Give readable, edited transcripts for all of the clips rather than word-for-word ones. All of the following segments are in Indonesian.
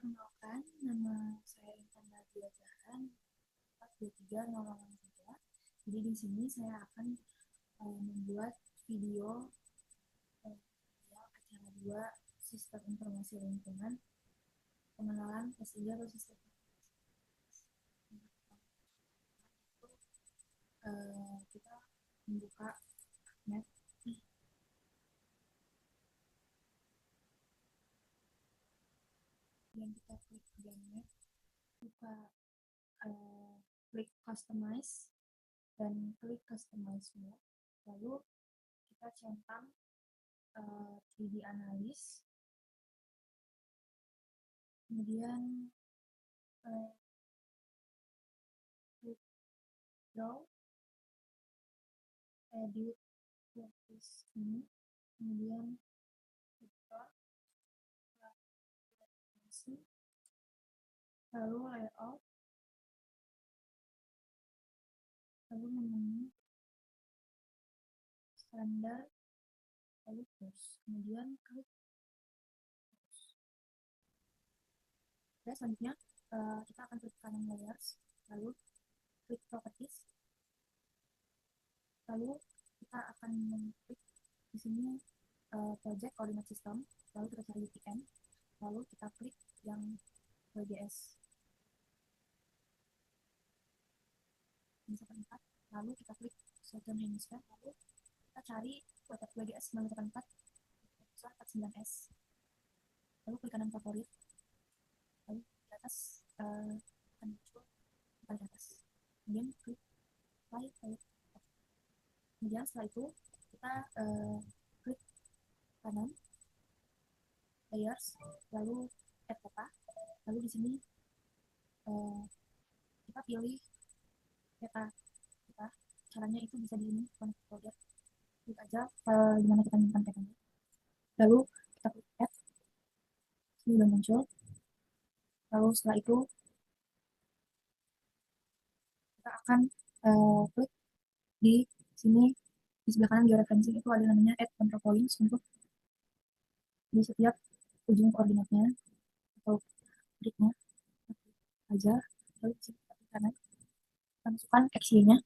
Perkenalkan, nama saya Intan Nadia Jahan, 423 Jadi di sini saya akan membuat video acara 2 Sistem Informasi Lingkungan, pengenalan S3 atau sistem kita membuka map dan kita klik game map, buka klik customize dan klik customize map, lalu kita centang 3D analis, kemudian klik draw, edit grafis ini, kemudian kita lalu layout, lalu menu standar, lalu close, kemudian klik close. Oke, selanjutnya kita akan klik kanan layers, lalu klik properties, lalu kita akan mengklik di sini project coordinate system, lalu kita cari UTM, lalu kita klik yang WGS misalkan 4, lalu kita klik Southern Hemisphere, lalu kita cari WGS 984 49S, lalu klik kanan favorit, lalu di atas akan muncul di atas, kemudian klik apply, kemudian setelah itu kita klik kanan layers, lalu add peta, lalu di sini kita pilih peta kita. Caranya itu bisa di ini folder, klik aja file dimana kita menyimpan petanya, lalu kita klik add, ini sudah muncul. Lalu setelah itu kita akan klik di sini, di sebelah kanan georeferencing itu ada namanya add control points untuk di setiap ujung koordinatnya atau triknya aja. Lalu di sini kita klik kanan, kita masukkan XY-nya.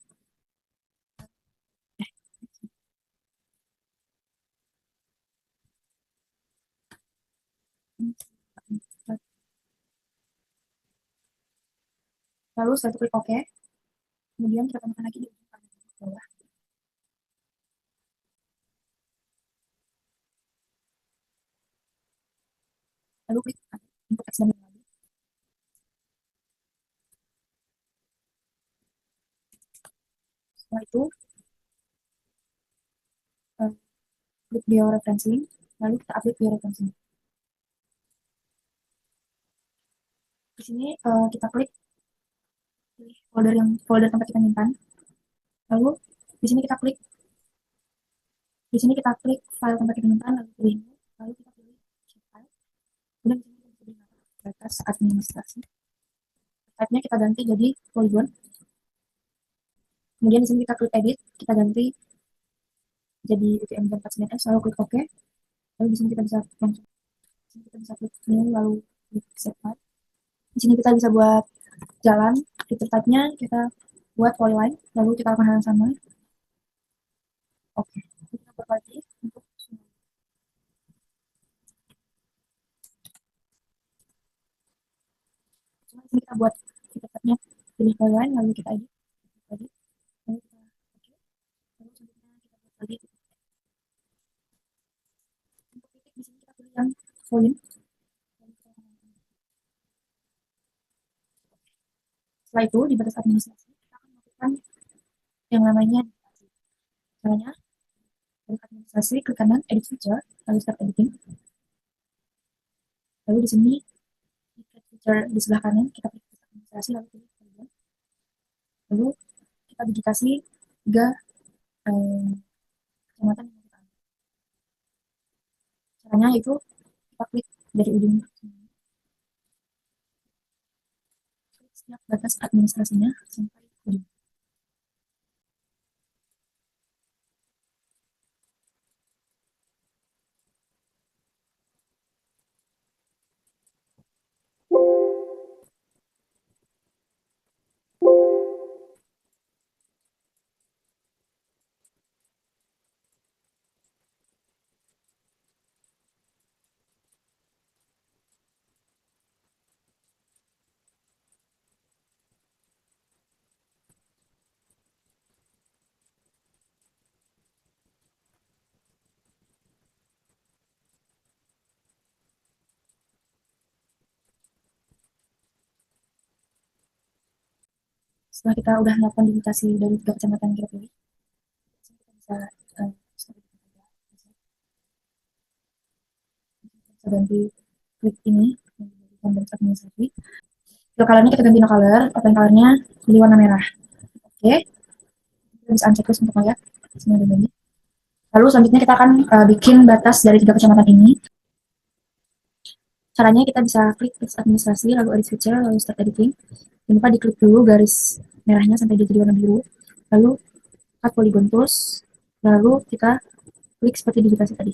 Lalu setelah itu klik OK, kemudian kita tambahkan lagi di ujung kanan bawah. Lalu klik untuk X dan Y lagi. Setelah itu klik georeferencing, lalu kita update georeferencing. Di sini kita klik folder tempat kita nyimpan. Lalu di sini kita klik file tempat kita nyimpan, lalu pilih new, lalu kita pilih shape file. Kemudian di sini kita pilih batas administrasi. Type-nya kita ganti jadi polygon. Kemudian di sini kita klik edit, kita ganti jadi UTM 49S, lalu klik OK. Lalu di sini kita bisa klik new, lalu klik save file. Di sini kita bisa buat jalan, fitur type-nya kita buat polyline, lalu kita lakukan hal yang sama. Oke, kita buat lagi untuk cuma di sini kita buat fitur type-nya, pilih polyline, lalu kita edit lagi, lalu kita oke, lalu selanjutnya kita buat lagi untuk titik. Di sini kita pilih yang volume. Setelah itu di batas administrasi kita akan melakukan yang namanya caranya. Batas administrasi, klik kanan edit feature, lalu start editing. Lalu di sini di feature di sebelah kanan kita klik administrasi, lalu pilih polygon. Lalu kita digitasi 3 kecamatan yang kita ambil. Caranya itu kita klik dari ujung klik setiap batas administrasinya sampai ujung. Setelah kita udah melakukan digitasi dari 3 kecamatan yang kita pilih, kita bisa ganti klik ini yang bentuk administrasi. Fill colornya kita ganti no color, open colornya pilih warna merah. Oke, kita bisa unchecklist untuk melihat semua udah ganti. Lalu selanjutnya kita akan bikin batas dari 3 kecamatan ini. Caranya kita bisa klik text administrasi, lalu edit feature, lalu start editing. Jangan lupa diklik dulu garis merahnya sampai dia jadi warna biru. Lalu cut polygon tools, lalu kita klik seperti digitasi tadi.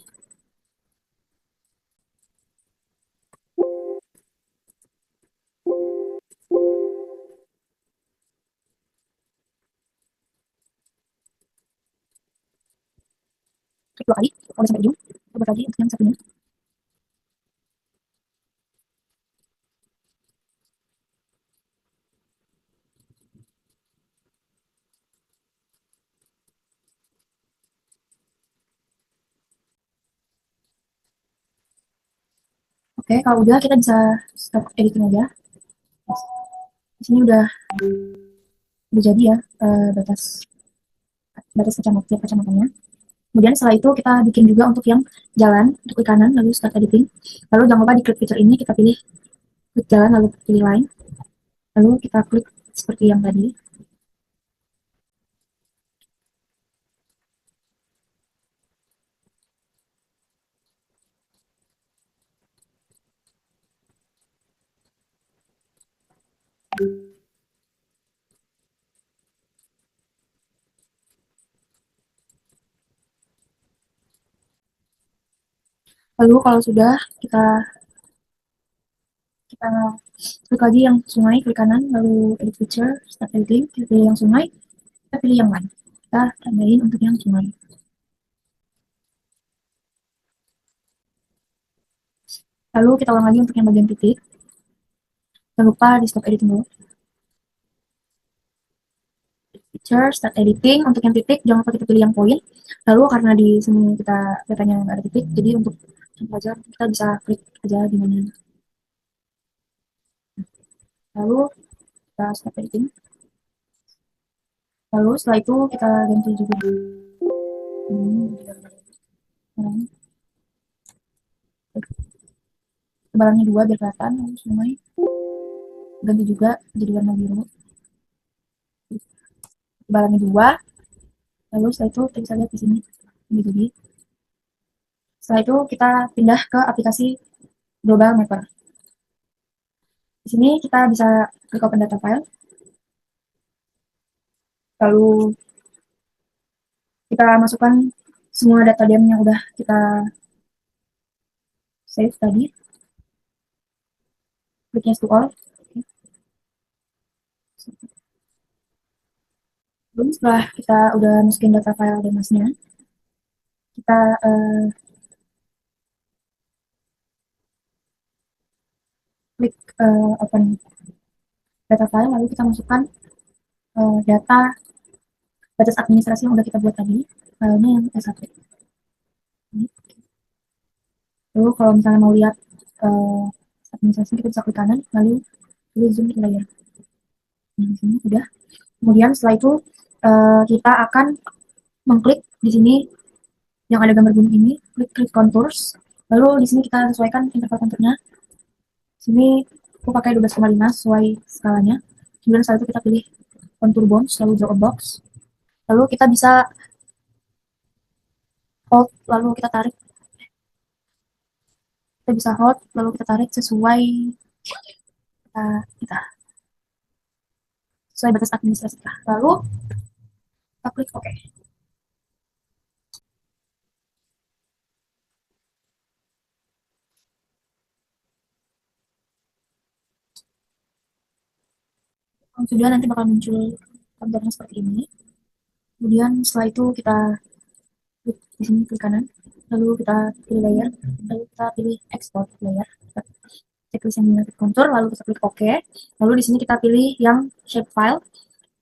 Klik 2 kali, kalau sampai ujung. Coba lagi untuk yang satunya. Oke, kalau udah kita bisa stop editing aja. Di sini udah jadi ya batas batas kecamatannya. Kemudian setelah itu kita bikin juga untuk yang jalan, untuk klik kanan, lalu start editing. Lalu jangan lupa di klik feature ini kita pilih klik jalan, lalu pilih line. Lalu kita klik seperti yang tadi. Lalu kalau sudah kita kita klik lagi yang sungai, klik kanan, lalu edit feature, start editing, kita pilih yang sungai, kita pilih yang line. Kita tambahin untuk yang sungai. Lalu kita ulang lagi untuk yang bagian titik. Jangan lupa di stop editing dulu. Feature, start editing. Untuk yang titik, jangan lupa kita pilih yang poin. Lalu karena di sini kita katanya nggak ada titik, jadi untuk pelajar kita bisa klik aja di mana. Lalu kita stop editing. Lalu setelah itu kita ganti juga tebalannya 2 biar kelihatan. Lalu sungai ganti juga jadi warna biru. Tebalannya 2. Lalu setelah itu kita bisa lihat di sini. Jadi setelah itu kita pindah ke aplikasi Global Mapper. Di sini kita bisa klik open data file. Lalu kita masukkan semua data dem yang udah kita save tadi. Klik yes to all. Belum setelah kita udah masukin data file demasnya, kita klik open data file, lalu kita masukkan data batas administrasi yang udah kita buat tadi, filenya yang S1. Lalu kalau misalnya mau lihat administrasi, kita bisa klik kanan, lalu pilih zoom ke layer. Nah, di sini udah. Kemudian setelah itu kita akan mengklik di sini yang ada gambar gunung ini, klik contours. Lalu di sini kita sesuaikan interval konturnya. Sini aku pakai 12,5 sesuai skalanya. Kemudian setelah itu kita pilih contour bones, lalu draw a box. Lalu kita bisa hold, lalu kita tarik. Kita bisa hold, lalu kita tarik sesuai kita sesuai batas administrasi kita. Lalu kita klik OK. Kalau sudah nanti bakal muncul gambarnya seperti ini. Kemudian setelah itu kita klik di sini klik kanan, lalu kita pilih layer, lalu kita pilih export layer. Checklist yang menyangkut kontur, lalu kita klik OK. Lalu di sini kita pilih yang shape file,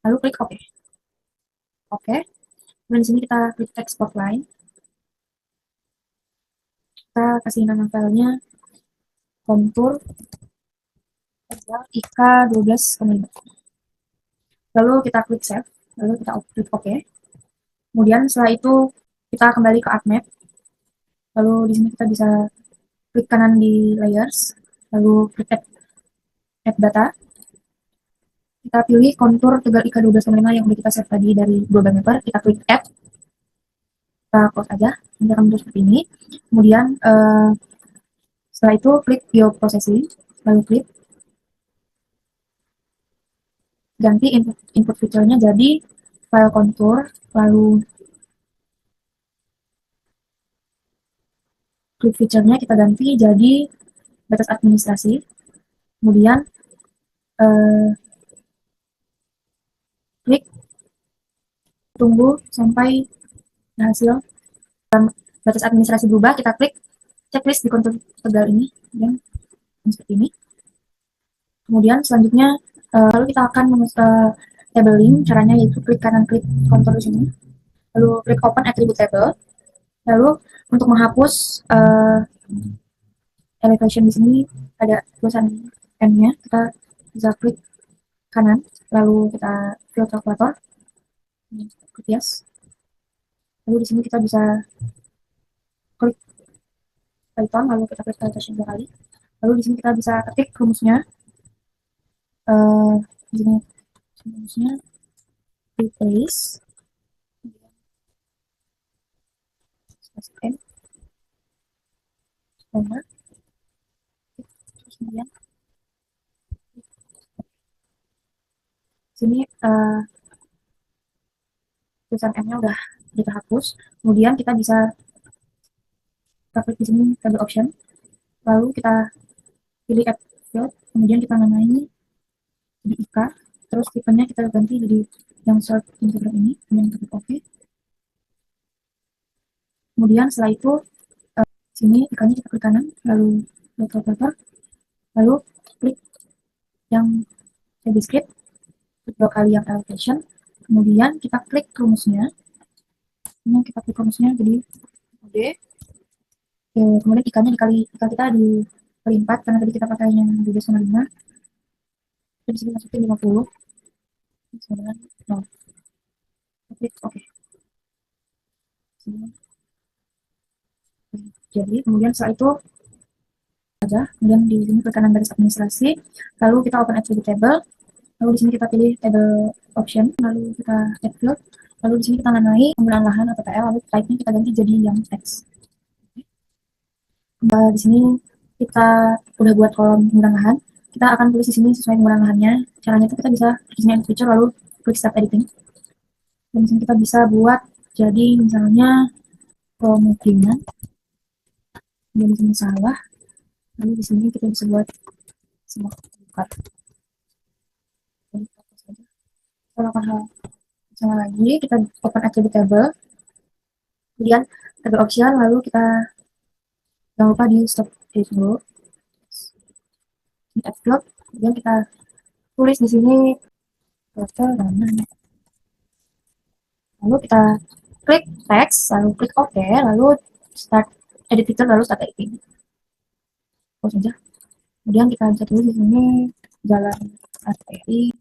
lalu klik OK. OK. Kemudian di sini kita klik export line. Kita kasih nama filenya kontur IK 12,5. lalu kita klik save, lalu kita klik OK. Kemudian setelah itu kita kembali ke ArcMap, lalu di sini kita bisa klik kanan di layers, lalu klik add data, kita pilih kontur Tegal Ika 12,5 yang udah kita save tadi dari Global Mapper, kita klik add, kita close aja, nanti akan muncul seperti ini. Kemudian setelah itu klik bioprocessing, lalu klik ganti input feature-nya jadi file kontur, lalu klik feature-nya kita ganti jadi batas administrasi, kemudian klik tunggu sampai hasil batas administrasi berubah, kita klik checklist di kontur Tegal ini, dan seperti ini. Kemudian selanjutnya lalu kita akan labeling, caranya yaitu klik kanan klik kontur di sini, lalu klik open attribute table, lalu untuk menghapus elevation di sini ada tulisan M-nya, kita bisa klik kanan, lalu kita filter kalkulator, klik yes, lalu di sini kita bisa klik Python, lalu kita klik validation 2 kali, lalu di sini kita bisa ketik rumusnya, di sini rumusnya replace n koma, terus kemudian sini tulisan M-nya udah kita hapus, kemudian kita bisa klik di sini table option, lalu kita pilih add field, kemudian kita namai di IK, terus tipenya kita ganti jadi yang short integer ini, kemudian kita klik OK. Kemudian setelah itu sini IK-nya kita klik kanan, lalu filter, lalu klik yang script, klik 2 kali yang allocation, kemudian kita klik rumusnya, jadi D, kemudian IK-nya dikali IK kita dikali 4 karena tadi kita pakai yang 12,5, kita bisa masukin 50 dengan 0, klik OK. Jadi kemudian setelah itu aja, kemudian di sini ke kanan garis administrasi, lalu kita open attribute table, lalu di sini kita pilih table option, lalu kita add field, lalu di sini kita namai penggunaan lahan atau PL, lalu type-nya kita ganti jadi yang text. Di sini kita udah buat kolom penggunaan lahan, kita akan tulis di sini sesuai penggunaan lahannya. Caranya itu kita bisa klik sini feature, lalu klik start editing, dan di sini kita bisa buat jadi misalnya pemukiman, dan di sini sawah, lalu di sini kita bisa buat semua buka. Kita lakukan hal sama lagi, kita open attribute table, kemudian table option, lalu kita jangan lupa di stop dulu, di add field, kemudian kita tulis di sini total mana, lalu kita klik text, lalu klik OK, lalu start edit feature, lalu start editing. Terus saja. Kemudian kita bisa tulis di sini jalan arteri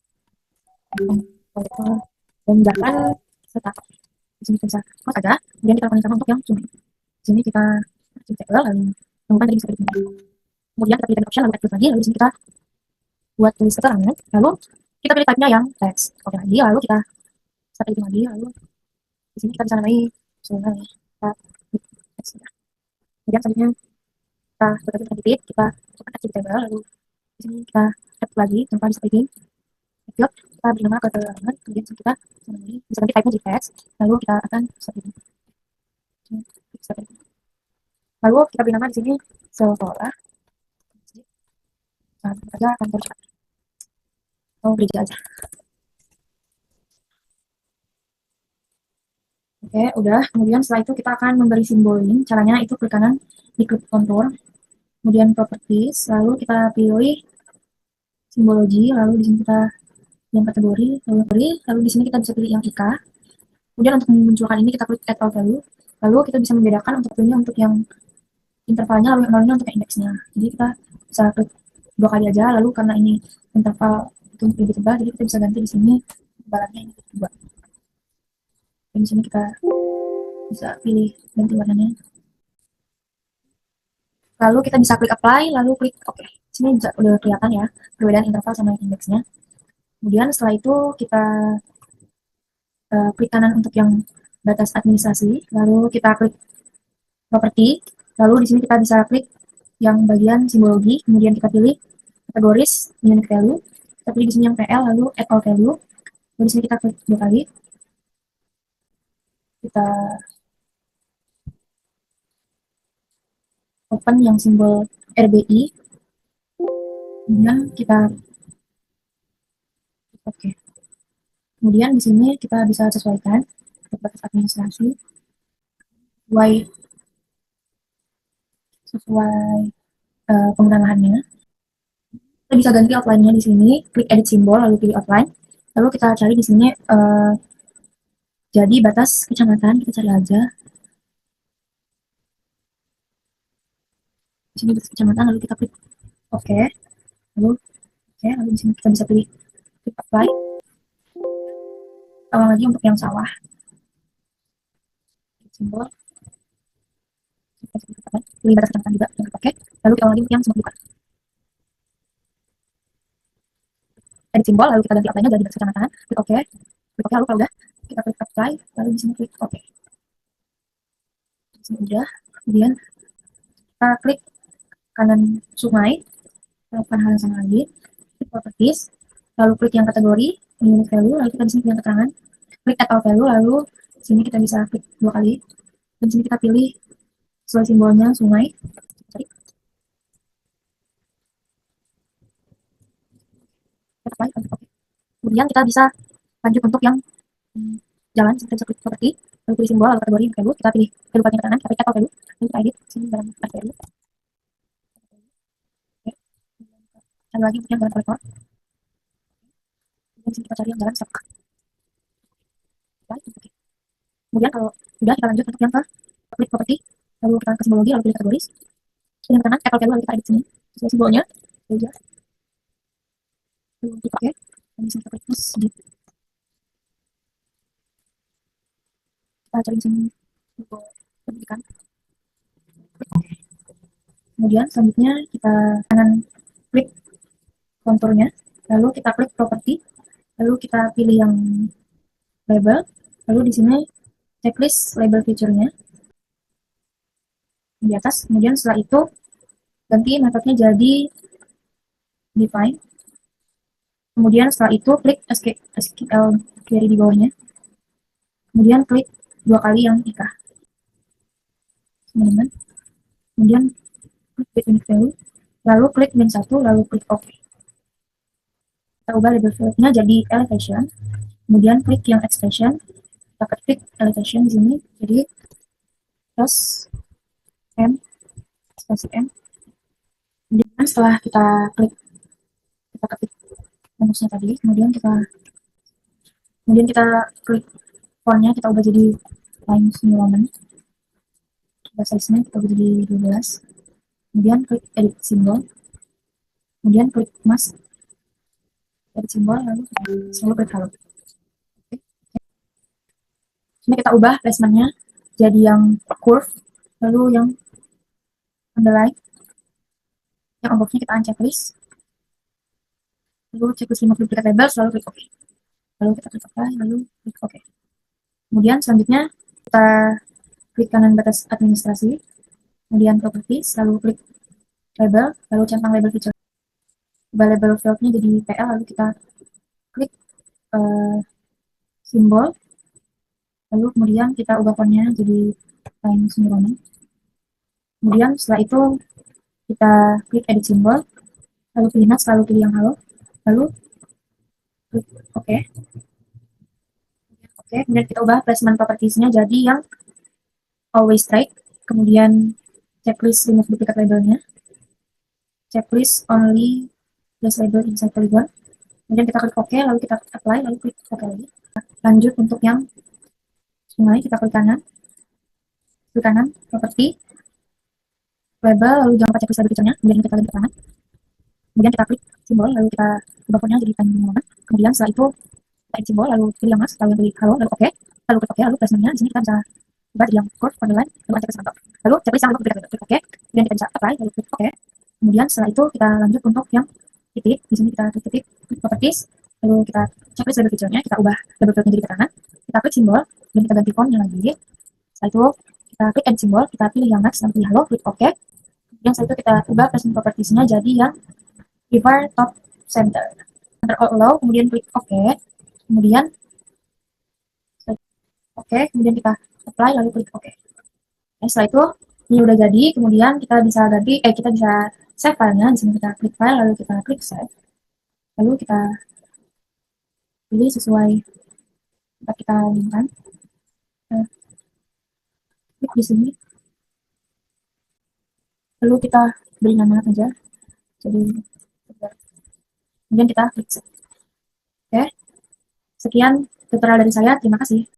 dan jalan setapak. Di sini kita bisa close aja. Kemudian kita lakukan sama untuk yang zoom. Di sini kita cek lalu temukan tadi bisa klik. Kemudian kita pilih option, lalu add lagi, lalu di sini kita buat tulis keterangan, lalu kita pilih type-nya yang text. Oke lagi, lalu kita start editing lagi, lalu di sini kita bisa namai misalnya kita klik text. Kemudian selanjutnya kita edit, kita masukkan attribute table, lalu di sini kita add lagi tanpa di editing. Field, kita beri nama keterangan, kemudian kita bisa ganti type-nya jadi text, lalu kita akan start editing. Lalu kita beri nama di sini sekolah. Nah, aja kantor cepat. Oh, gereja aja. Oke, udah. Kemudian setelah itu kita akan memberi simboling. Caranya itu klik kanan, di klik kontur, kemudian properties, lalu kita pilih simbologi, lalu di sini kita yang kategori, lalu di sini kita bisa pilih yang IK. Kemudian untuk memunculkan ini kita klik add all value, lalu kita bisa membedakan untuk ini untuk yang intervalnya, lalu yang nolnya untuk indeksnya. Jadi kita bisa klik 2 kali aja, lalu karena ini interval itu lebih tebal, jadi kita bisa ganti di sini ketebalannya ini dua. Dan di sini kita bisa pilih ganti warnanya. Lalu kita bisa klik apply, lalu klik OK. Sini udah kelihatan ya perbedaan interval sama indeksnya. Kemudian setelah itu kita klik kanan untuk yang batas administrasi, lalu kita klik properti, lalu di sini kita bisa klik yang bagian simbologi, kemudian kita pilih kategoris unique value, kita pilih di sini yang PL, lalu add all value, lalu di sini kita klik dua kali, kita open yang simbol RBI, kemudian kita oke. Kemudian di sini kita bisa sesuaikan batas administrasi sesuai penggunaan lahannya. Kita bisa ganti outline-nya di sini, klik edit simbol lalu pilih outline. Lalu kita cari di sini jadi batas kecamatan, kita cari aja. Di sini batas kecamatan, lalu kita klik OK. Lalu di sini kita bisa pilih klik apply. Lagi untuk yang sawah, simbol, pilih batas kecamatan juga yang OK. Lalu kita lagi untuk yang semua buka. Edit simbol, lalu kita ganti outline-nya jadi batas kecamatan, klik OK. Klik OK, lalu kalau udah kita klik apply, lalu di sini klik OK. Di sini udah, kemudian kita klik kanan sungai, lakukan hal yang sama lagi, klik properties, lalu klik yang kategori unique value, lalu kita di sini pilih yang keterangan, klik add all value, lalu di sini kita bisa klik dua kali, dan di sini kita pilih sesuai simbolnya sungai, cari, apply, kemudian kita bisa lanjut untuk yang jalan, kita bisa klik properti, lalu pilih simbol, lalu kategori value, kita pilih value keterangan, kita pilih add all value, lalu kita edit sini dalam add value. Cari lagi untuk yang jalan kolektor, kemudian kita cari yang jalan stok. Kemudian kalau sudah, kita lanjut untuk yang ke klik properti, lalu kita ke simbologi, lalu pilih kategoris, pilih kanan apple value, lalu kita edit sini sesuai simbolnya, lalu klik OK, dan di sini kita klik plus di, kita cari di sini logo pendidikan, kemudian selanjutnya kita kanan klik konturnya, lalu kita klik properti, lalu kita pilih yang label, lalu di sini checklist label feature-nya di atas, kemudian setelah itu ganti metodenya jadi define, kemudian setelah itu klik SQL query di bawahnya, kemudian klik dua kali yang IKA, teman-teman, kemudian klik unique value, lalu klik min 1, lalu klik OK. Kita ubah label field-nya jadi elevation, kemudian klik yang expression, kita ketik elevation di sini jadi plus M spasi M. Kemudian setelah kita ketik rumusnya tadi, kemudian klik font-nya, kita ubah jadi Times New Roman, kita size-nya kita ubah jadi 12, kemudian klik edit simbol, kemudian klik mask, edit simbol, lalu selalu klik halo. Ini kita ubah placement-nya jadi yang curve, lalu yang underline, yang on box-nya kita unchecklist, lalu checklist 5 duplikat label, lalu klik OK, lalu kita klik apply, lalu klik OK. Kemudian selanjutnya kita klik kanan batas administrasi, kemudian properties, lalu klik label, lalu centang label feature, ubah label field-nya jadi PL, lalu kita klik simbol, lalu kemudian kita ubah font-nya jadi Times New Roman. Kemudian setelah itu kita klik edit simbol, lalu pilih mask, lalu pilih yang halo, lalu klik OK. Kemudian kita ubah placement properties-nya jadi yang always right, kemudian checklist remove duplicate labelnya, checklist only place label inside polygon, kemudian kita klik OK, lalu kita apply, lalu klik OK lagi. Lanjut untuk yang sungai, kita klik kanan, properti, label, lalu jangan lupa checklist label feature-nya, kemudian kita klik ke kanan, kemudian kita klik simbol, lalu kita ubah font-nya jadi panjang, kemudian setelah itu Kita simbol, lalu pilih yang mas, lalu pilih halo, lalu oke, lalu klik oke, lalu placementnya di sini kita bisa ubah jadi yang curve on the line, lalu aja mantap. Lalu checklist yang kita klik oke, kemudian kita bisa apply, lalu klik oke. Kemudian setelah itu kita lanjut untuk yang titik, di sini kita klik titik, klik properties, lalu kita checklist label feature-nya, kita ubah label field menjadi tekanan, kita klik simbol, dan kita ganti font-nya lagi. Setelah itu kita klik edit simbol, kita pilih yang max, dan pilih halo, klik oke. Kemudian setelah itu kita ubah placement properties-nya jadi yang river top center. Center all allow, kemudian klik oke. Kemudian oke, kemudian kita apply lalu klik oke. Nah, setelah itu ini udah jadi, kemudian kita bisa ganti, kita bisa save filenya. Di sini kita klik file lalu kita klik save, lalu kita pilih sesuai tempat kita inginkan. Klik di sini, lalu kita beri nama aja. Jadi kemudian kita klik save. Oke, sekian tutorial dari saya. Terima kasih.